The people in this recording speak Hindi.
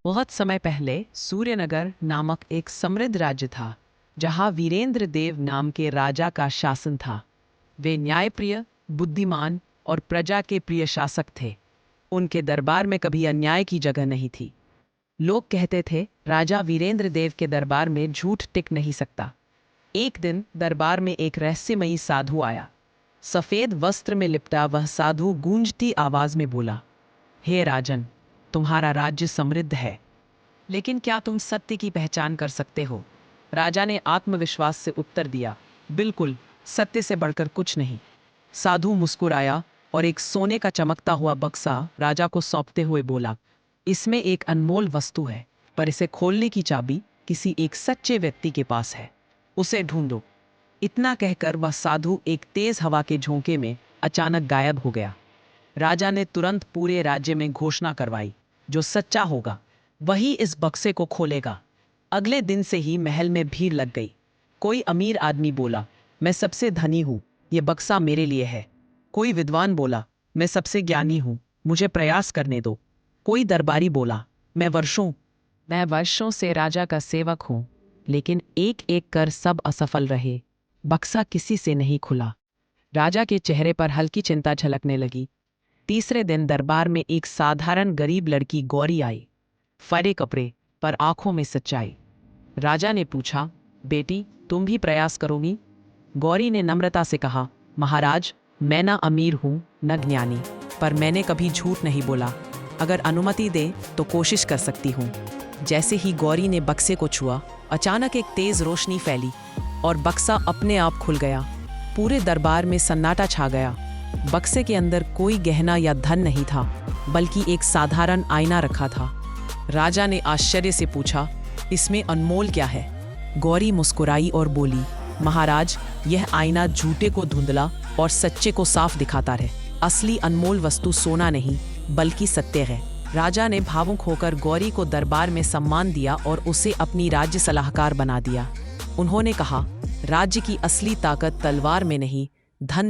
बहुत समय पहले सूर्यनगर नामक एक समृद्ध राज्य था, जहां वीरेंद्र देव नाम के राजा का शासन था। वे न्यायप्रिय, बुद्धिमान और प्रजा के प्रिय शासक थे। उनके दरबार में कभी अन्याय की जगह नहीं थी। लोग कहते थे, राजा वीरेंद्र देव के दरबार में झूठ टिक नहीं सकता। एक दिन दरबार में एक रहस्यमयी साधु आया। सफेद वस्त्र में लिपटा वह साधु गूंजती आवाज में बोला, हे राजन, तुम्हारा राज्य समृद्ध है, लेकिन क्या तुम सत्य की पहचान कर सकते हो? राजा ने आत्मविश्वास से उत्तर दिया, बिल्कुल, सत्य से बढ़कर कुछ नहीं। साधु मुस्कुराया और एक सोने का चमकता हुआ बक्सा राजा को सौंपते हुए बोला, इसमें एक अनमोल वस्तु है, पर इसे खोलने की चाबी किसी एक सच्चे व्यक्ति के पास है। उसे ढूंढो। इतना कहकर वह साधु एक तेज हवा के झोंके में अचानक गायब हो गया। राजा ने तुरंत पूरे राज्य में घोषणा करवाई, जो सच्चा होगा वही इस बक्से को खोलेगा। अगले दिन से ही महल में भीड़ लग गई। कोई अमीर आदमी बोला, मैं सबसे धनी हूँ, ये बक्सा मेरे लिए है। कोई विद्वान बोला, मैं सबसे ज्ञानी हूँ, मुझे प्रयास करने दो। कोई दरबारी बोला, मैं वर्षों से राजा का सेवक हूँ, लेकिन एक एक कर सब असफल रहे। बक्सा किसी से नहीं खुला। राजा के चेहरे पर हल्की चिंता झलकने लगी। तीसरे दिन दरबार में एक साधारण गरीब लड़की गौरी आई। फटे कपड़े पर आंखों में सच्चाई। राजा ने पूछा, बेटी, तुम भी प्रयास करोगी? गौरी ने नम्रता से कहा, महाराज, मैं ना अमीर हूँ न ज्ञानी, पर मैंने कभी झूठ नहीं बोला। अगर अनुमति दे तो कोशिश कर सकती हूँ। जैसे ही गौरी ने बक्से को छुआ, अचानक एक तेज रोशनी फैली और बक्सा अपने आप खुल गया। पूरे दरबार में सन्नाटा छा गया। बक्से के अंदर कोई गहना या धन नहीं था, बल्कि एक साधारण आईना रखा था। राजा ने आश्चर्य से पूछा, इसमें अनमोल क्या है? गौरी मुस्कुराई और बोली, महाराज, यह आईना झूठे को धुंधला और सच्चे को साफ दिखाता है। असली अनमोल वस्तु सोना नहीं, बल्कि सत्य है। राजा ने भावुक होकर गौरी को दरबार में सम्मान दिया और उसे अपनी राज्य सलाहकार बना दिया। उन्होंने कहा, राज्य की असली ताकत तलवार में नहीं, धन